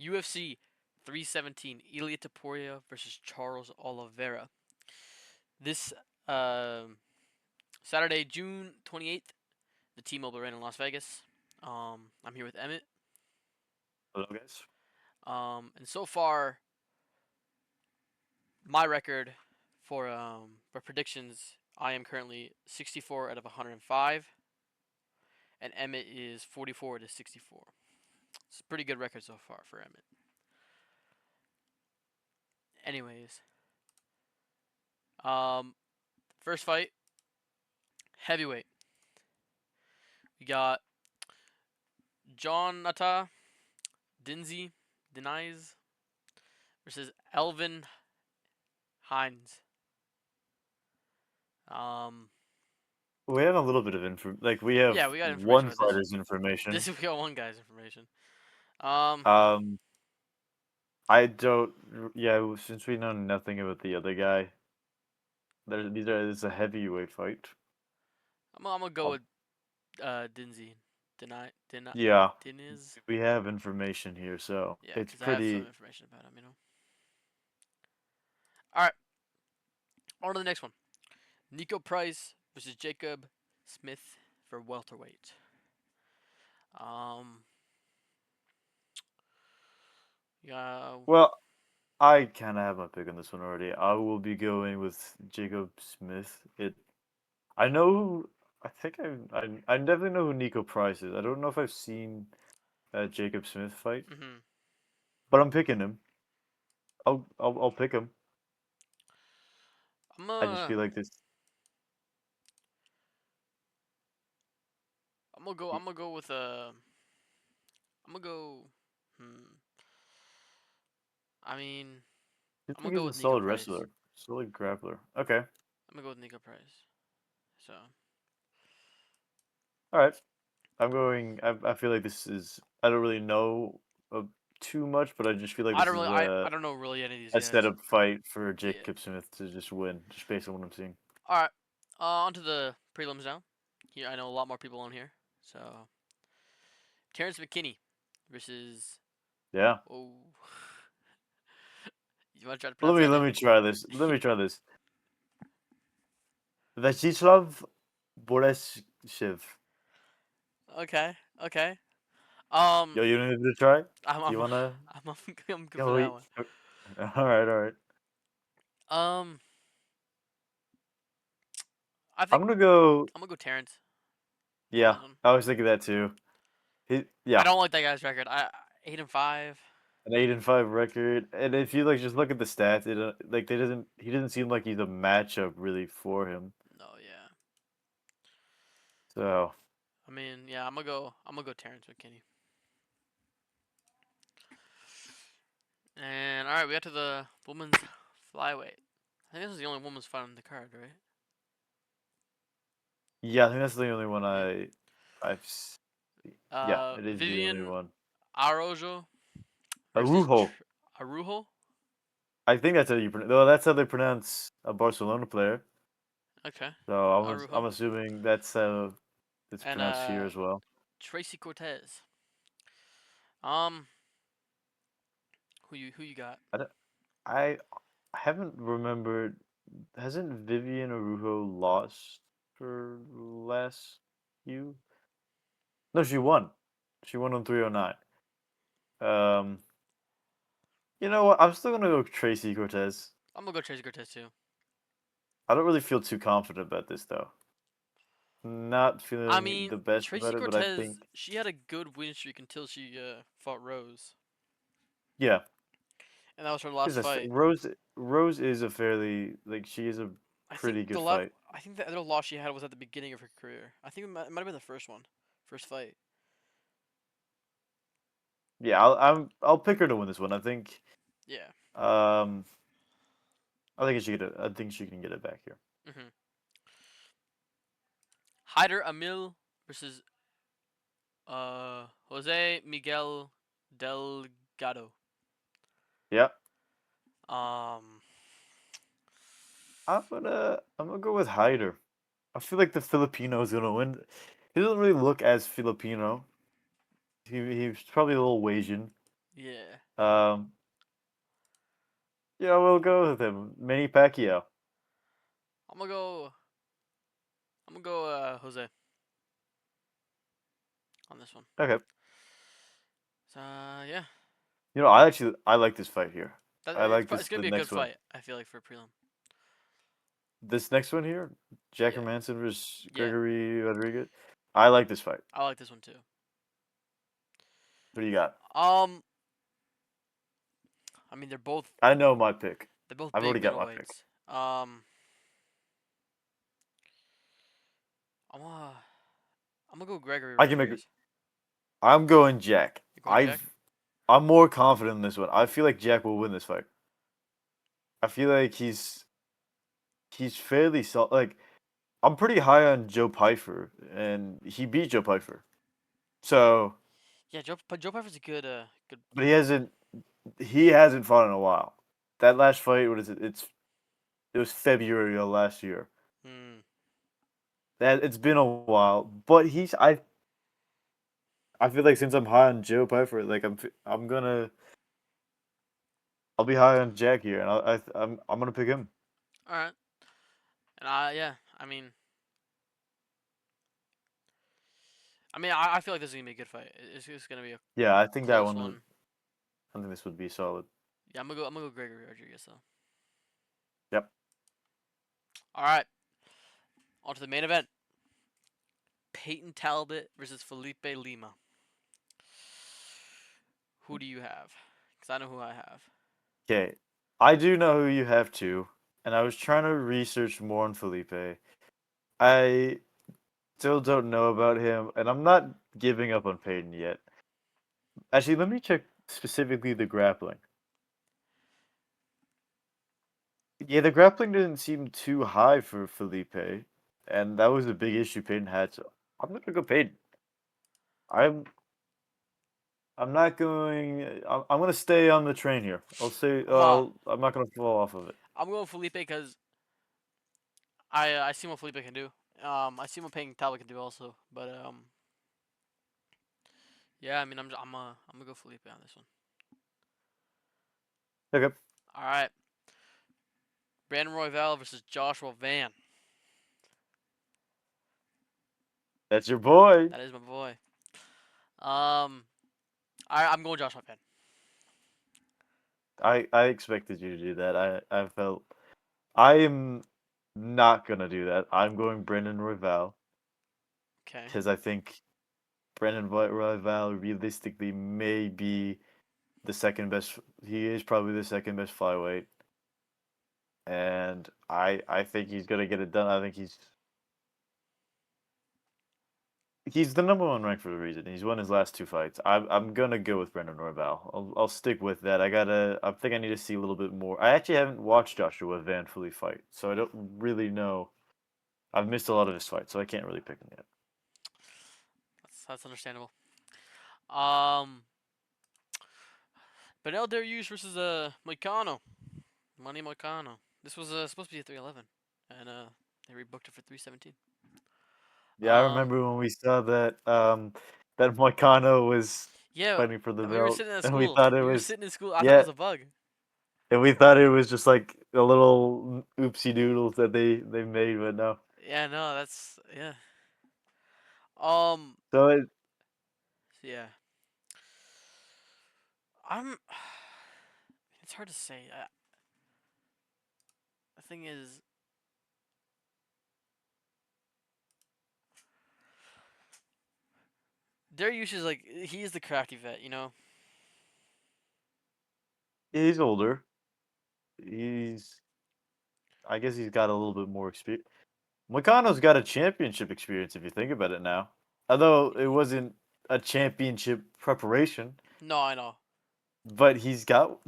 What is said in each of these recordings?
UFC 317, Ilia Topuria versus Charles Oliveira. This Saturday, June 28th, the T-Mobile Arena in Las Vegas. I'm here with Emmett. Hello, guys. And so far, my record for predictions, I am currently 64 out of 105, and Emmett is 44 to 64. It's a pretty good record so far for Emmett. Anyways, um, first fight, heavyweight. We got John Nata Dinzy Denies versus Elvin Hines. Um, We have a little bit of info. Like we have yeah, we got information one about this. fighter's information. This we got one guy's information. Um, Um, I don't. Yeah, since we know nothing about the other guy, this is a heavyweight fight. I'm gonna go Um, with Dinzy yeah, Deniz. we have information here, so Yeah, it's because I have some pretty. information about him. All right, on to the next one. Nico Price versus Jacob Smith for welterweight. Um, yeah, Well, I kind of have my pick on this one already. I will be going with Jacob Smith. I know. I think I definitely know who Nico Price is. I don't know if I've seen Jacob Smith fight, mm-hmm. but I'm picking him. I'll pick him. I'm I just uh, feel like this. I'm gonna go. I'm gonna go with I'm gonna go. Hmm. I mean, Seems I'm like gonna he's go a with Nico solid Price. wrestler, solid grappler. Okay, I'm gonna go with Nico Price. So all right. I'm going. I feel like this is. I don't really know too much, but I just feel like I this don't is really. I don't know really any of these a guys. setup fight for Yeah. Jacob Smith to just win, just based on what I'm seeing. All right. On to the prelims now. Here, I know a lot more people on here. So Terrence McKinney versus. Yeah. Oh, you want to try to Let pronounce me that let name? me try this. Let me try this. Vyacheslav Boreshev. Okay. Okay. Um, Yo, you need to try? I'm You I'm wanna? I'm good for Yo, that one. all right, all right. Um, I I'm think gonna go. I'm gonna go Terrence on Yeah, this one. I was thinking that too. I Yeah, don't like that guy's record. 8-5. an 8-5 record, and if you like just look at the stats, it like they doesn't he doesn't seem like he's a matchup really for him. No, yeah. So I mean, yeah. I'm gonna go Terrence McKinney. And all right, we got to the women's flyweight. I think this is the only women's fight on the card, right? yeah, I think that's the only one Yeah. I've s- yeah, it is the only Vivian one. Araujo versus Arujo, Arujo. I think that's how you pronounce. Well, that's how they pronounce a Barcelona player. Okay, So I'm Arujo. assuming that's how it's And pronounced here as well. Tracy Cortez. Um, who you got? I don't, I haven't remembered. Hasn't Vivian Arujo lost her last few? No, she won. She won on 309. Um, you know what? I'm still gonna go Tracy Cortez. I'm gonna go Tracy Cortez too. I don't really feel too confident about this though. Not I feeling mean, the best Tracy about it, but I Cortez, think she had a good win streak until she fought Rose, yeah, and that was her last fight. Rose is a fairly like she is a I think pretty good fight. I think the other loss she had was at the beginning of her career. I think it might have been the first one, first fight. Yeah, I'll pick her to win this one. Yeah. Um I think she get it. I think she can get it back here. Mhm. Hyder Amil versus Jose Miguel Delgado. Yeah, Um, I'm gonna go with Hyder. I feel like the Filipino is gonna win. He doesn't really look as Filipino. He's probably a little Asian. Yeah. Um, yeah, we'll go with him. Manny Pacquiao. I'm gonna go. I'm gonna go Jose on this one. Okay. So yeah, I like this fight here. I like it's this gonna the be a good next one. fight. I feel like for a prelim. This next one here, Jack Yeah. Manson versus Yeah. Gregory Rodriguez. I like this fight. I like this one too. What do you got? Um, I mean I know my pick. they're both I've big already got my pick. middleweights. I'm gonna I'm gonna go Gregory I can make it. Rodriguez. I'm going Jack. You're going Jack. I'm more confident in this one. I feel like Jack will win this fight. I feel like he's fairly like I'm pretty high on Joe Pyfer, and he beat Joe Pyfer. So, Yeah, Joe Pfeiffer's a good. but he hasn't fought in a while. That last fight, what is it? It was February of last year. Hmm. That it's been a while, but I feel like since I'm high on Joe Pyfer, like I'll be high on Jack here, and I'm gonna pick him. All right. And yeah. I feel like this is gonna be a good fight. It's gonna be a Yeah, I think that close one would. one. I think this would be solid. Yeah, I'm gonna go Gregory Rodriguez though. Yep. All right. On to the main event. Peyton Talbot versus Felipe Lima. Who do you have? Because I know who I have. Okay, I do know who you have too, and I was trying to research more on Felipe. I still don't know about him, and I'm not giving up on Peyton yet. Actually, let me check specifically the grappling. Yeah, the grappling didn't seem too high for Felipe, and that was a big issue Peyton had. So I'm gonna go Peyton. I'm I'm not going. I'm gonna stay on the train here. I'll say. I'm uh I'm not gonna fall off of it. I'm going Felipe because I see what Felipe can do. I see what Peyton Talbot can do also. But yeah. I'm gonna go Felipe on this one. Okay, All right. Brandon Royval versus Joshua Van. that's your boy. That is my boy. Um, I'm going Joshua Van. I expected you to do that. I felt I am not gonna do that. I'm going Brendan Royval Okay. because I think Royval realistically may be the second best. He is probably the second best flyweight, and I think he's gonna get it done. I think he's the number one ranked for a reason. He's won his last two fights. I'm gonna go with Brendan Royval. I'll stick with that. I think I need to see a little bit more. I actually haven't watched Joshua Van fully fight, so I don't really know. I've missed a lot of his fights, so I can't really pick him yet. That's understandable. Um, Benel Dariush versus Moicano. Money Moicano. This was supposed to be a 311, and they rebooked it for 317. Yeah, I Um, remember when we saw that Moicano was yeah, fighting for the we were belt, sitting at and we school. thought it We were was sitting in school. I thought it yeah, was a bug. and we thought it was just like a little oopsie doodles that they made, but no. Yeah, no, that's yeah. Um, So yeah. I'm. It's hard to say. The thing is, Dariush is like he is the crafty vet, you know. he's older. He's I guess he's got a little bit more experience. Moicano's got a championship experience if you think about it now. Although it wasn't a championship preparation, No, I know. but he's got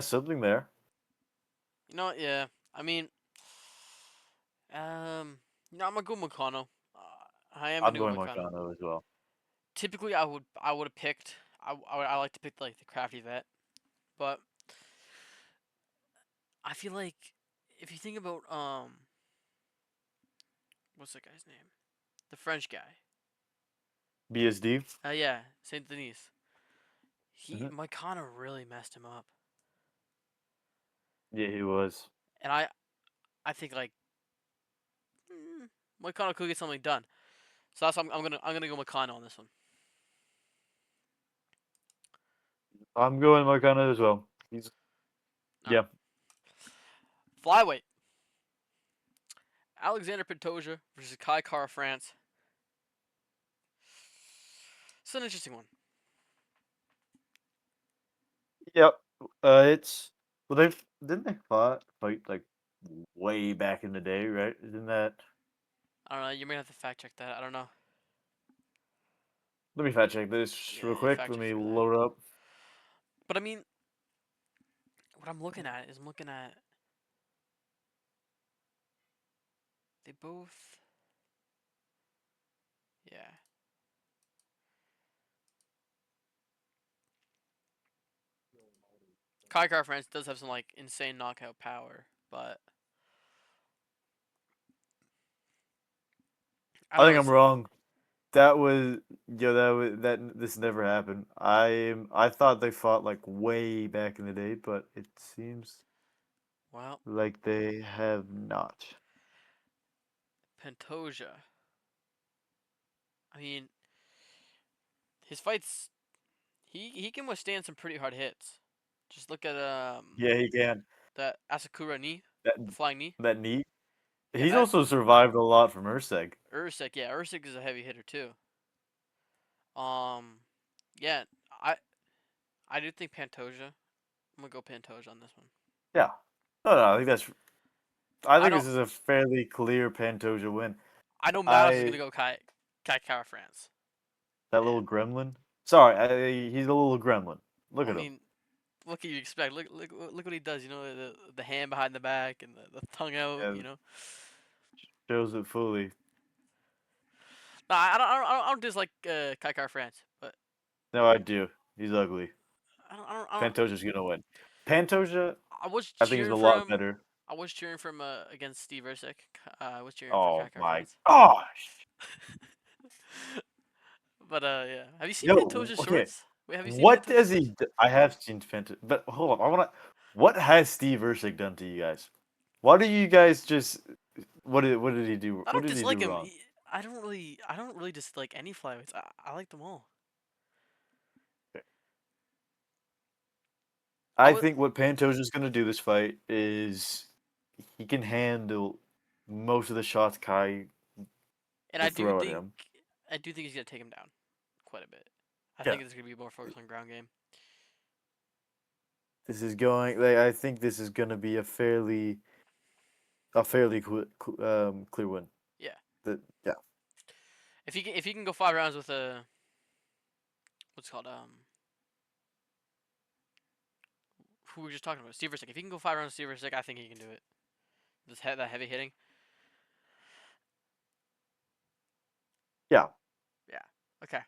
something there. You know, yeah. I mean, um, I'm gonna go Moicano. I am I'm gonna go going Moicano. Moicano as well. Typically, I would have picked. I like to pick like the crafty vet, but I feel like if you think about what's that guy's name? The French guy. BSD. Yeah, Saint Denis. Mhm. Moicano really messed him up, Yeah, he was. and I think like Moicano could get something done. So that's I'm gonna go Moicano on this one. I'm going Marcano as well. He's All right, yeah. flyweight. Alexander Pantoja versus Kai Kara France. It's an interesting one. Yep. It's well they didn't they fight like way back in the day, right? Isn't that? I don't know. You may have to fact check that. I don't know. Let me fact check this real Yeah, quick. fact Let check me for that. load up. But I mean, what I'm looking at is I'm looking at they both. Yeah, Kai Kara France does have some like insane knockout power, but I I don't know. think I'm wrong. That was this never happened. I thought they fought like way back in the day, but it seems Well, like they have not. Pantoja. I mean, his fights he can withstand some pretty hard hits. Just look at Yeah, he can. that Asakura knee, That the flying knee. that neat. Yeah, He's that also survived a lot from Urseg. Ursik. Yeah, Ursik is a heavy hitter too. Um, yeah, I I do think Pantoja. I'm gonna go Pantoja on this one. Yeah. No, no, I think that's. I I think don't. this is a fairly clear Pantoja win. I know Matos is I gonna go Kai Kara France, that little and gremlin. Sorry, he's a little gremlin. Look I at him. mean, what can you expect? Look what he does. You know, the hand behind the back and the tongue out. Yeah, You know, shows it fully. no, I don't dislike Kai Kara France, but No, I do. He's ugly. I don't. Pantoja's gonna win. Pantoja, I was I think, is cheering a for lot him. better. I was cheering for him against Steve Ersic. I was cheering for Kai Oh Kara my France. gosh. But yeah, have you seen Yo, Pantoja's okay. shorts? Wait, have you seen What Pantoja's does shorts? I have seen Pantoja, but hold on. I wanna. What has Steve Ursic done to you guys? Why do you guys just? What did he do? I What don't did he do dislike him. wrong? I don't really dislike any flyweights. I like them all. I I would, think what Pantoja's gonna do this fight is he can handle most of the shots Kai and will throw at him. I do think he's gonna take him down quite a bit. I Yeah. think it's gonna be more focused on ground game. This is going. Like, I think this is gonna be a fairly clear win. Yeah, That yeah. if he can go 5 rounds with a what's it called who we were just talking about Steve Ersic. If he can go 5 rounds with Steve Ersic, I think he can do it. That heavy hitting. Yeah. Yeah. Okay.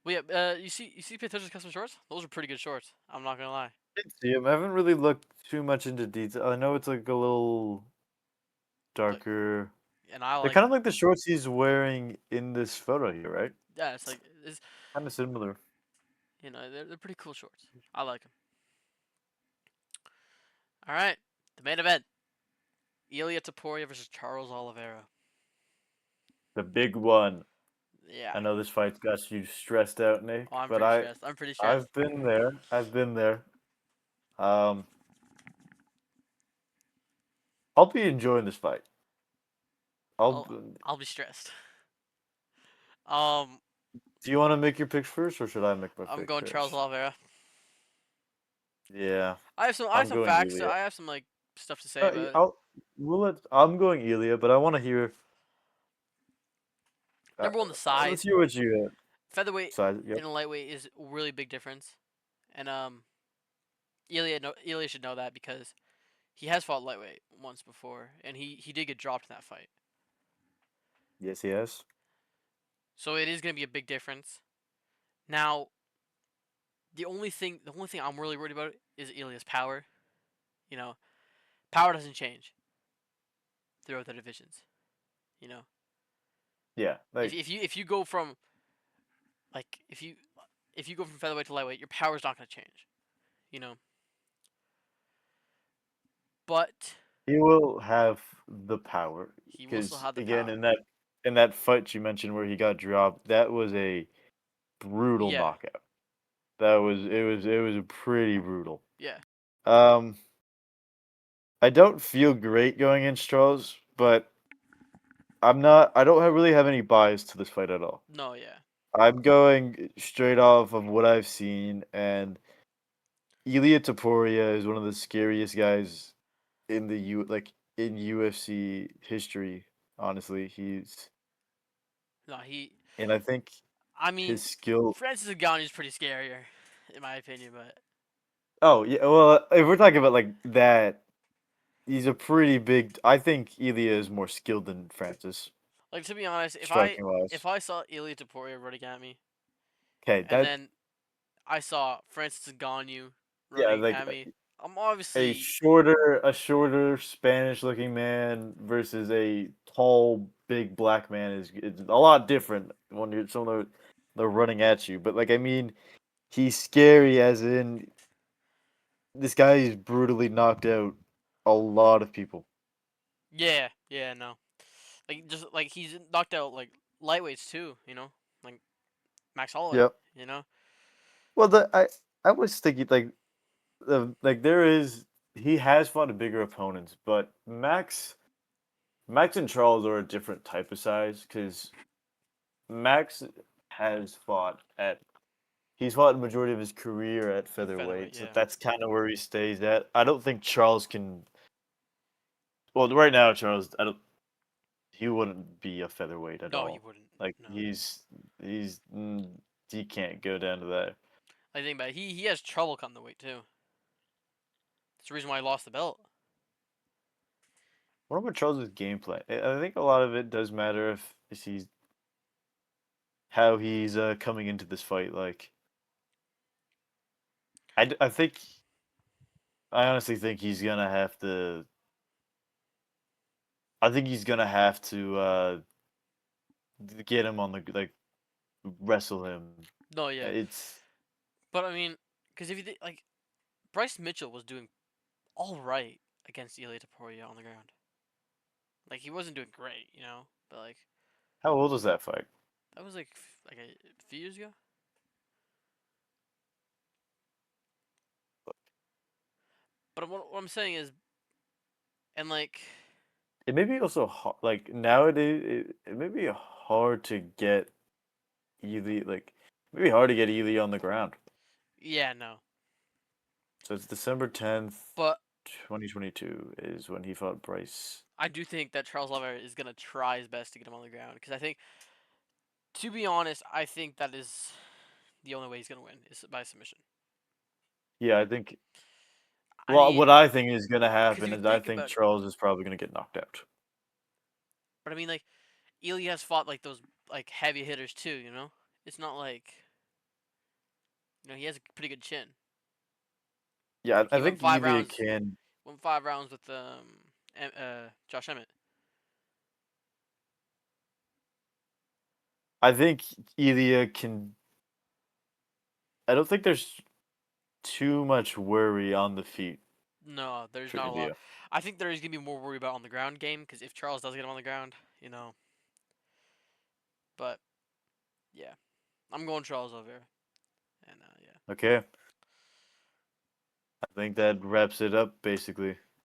Well, yeah. You see Pantoja's custom shorts? Those are pretty good shorts. I'm not gonna lie. Did see him. I haven't really looked too much into detail. I know it's like a little Like, darker. and I They're like kind of like the shorts he's wearing in this photo here, right? yeah. It's like it's Kind of similar. they're pretty cool shorts. I like them. All right. The main event: Ilya Topuria versus Charles Oliveira. The big one. Yeah. I know this fight's got you stressed out, Oh, Nick, I'm but pretty stressed. I'm pretty stressed. I've been there. I've been there. Um, I'll be enjoying this fight. I'll. I'll be stressed. Um, Do you want to make your picks first, or should I make my I'm pick going Charles first? Oliveira. Yeah, I have I'm some going facts. Ilya. I have some like stuff to say about it. I'll. I'm going Ilya, but I want to hear. Number one, the Let's size. hear what you Featherweight size. Yep. and lightweight is a really big difference, and Ilya should know that because he has fought lightweight once before, and he did get dropped in that fight. Yes, yes. So it is going to be a big difference. Now, the only thing I'm really worried about is Ilya's power. You know, power doesn't change throughout the divisions. You know, Yeah. Like if you go from like if you go from featherweight to lightweight, your power's not going to change. You know, but He will have the power he will still because have the again, power. in that fight you mentioned where he got dropped, that was a brutal Yeah, knockout. It was pretty brutal. yeah. Um, I don't feel great going in Strauss, but I don't really have any bias to this fight at all. No, yeah. I'm going straight off of what I've seen, and Ilia Topuria is one of the scariest guys in the in UFC history. Honestly, he's No, he. and I think I mean, his skill. Francis Ngannou is pretty scarier, in my opinion. But Oh yeah, well, if we're talking about like that, he's a pretty big. I think Ilia is more skilled than Francis, like to be honest, striking if wise. I saw Ilia Topuria running at me, Okay, and that then I saw Francis Ngannou yeah, running like at me, I'm obviously a shorter Spanish looking man versus a tall, big black man is a lot different when you're someone they're running at you. But like I mean, he's scary as in this guy is brutally knocked out a lot of people. yeah, yeah, no, like just like he's knocked out like lightweights too, like Max Holloway, Yep. you know. Well, I was thinking like there is he has fought bigger opponents, but Max and Charles are a different type of size because Max has fought at he's fought the majority of his career at Featherweight, featherweight, so yeah. that's kind of where he stays at. I don't think Charles can. Well, right now Charles, I don't. He wouldn't be a featherweight at No, he all. wouldn't. Like No, he's he can't go down to that. I think about it, he has trouble cutting the weight too. That's the reason why he lost the belt. What about Charles's gameplay? I think a lot of it does matter if he's how he's coming into this fight. Like I think I honestly think he's gonna have to. I think he's gonna have to get him on the like wrestle him. No, yeah, It's but I mean, because if you think like Bryce Mitchell was doing all right against Ilia Topuria on the ground. Like he wasn't doing great, but like how old was that fight? that was like a few years ago. But what I'm saying is, and like, It may be also hard, like nowadays. It may be hard to get Ely like maybe hard to get Ely on the ground. yeah, no, So it's December 10th, but 2022 is when he fought Bryce. I do think that Charles Oliveira is gonna try his best to get him on the ground because I think, to be honest, I think that is the only way he's gonna win is by submission. Yeah, I think. I Well, mean, what I think is gonna because happen if you is I think think about, Charles is probably gonna get knocked out. but I mean, like, Ilya has fought like those like heavy hitters too. It's not like he has a pretty good chin. Yeah, Like I he went think five Ilya rounds, can. with Josh Emmett. I think Ilya can. I don't think there's too much worry on the feet No, there's for not a lot. Ilya. I think there is gonna be more worry about on the ground game because if Charles does get him on the ground, But yeah, I'm going Charles over, and yeah. Okay, I think that wraps it up basically.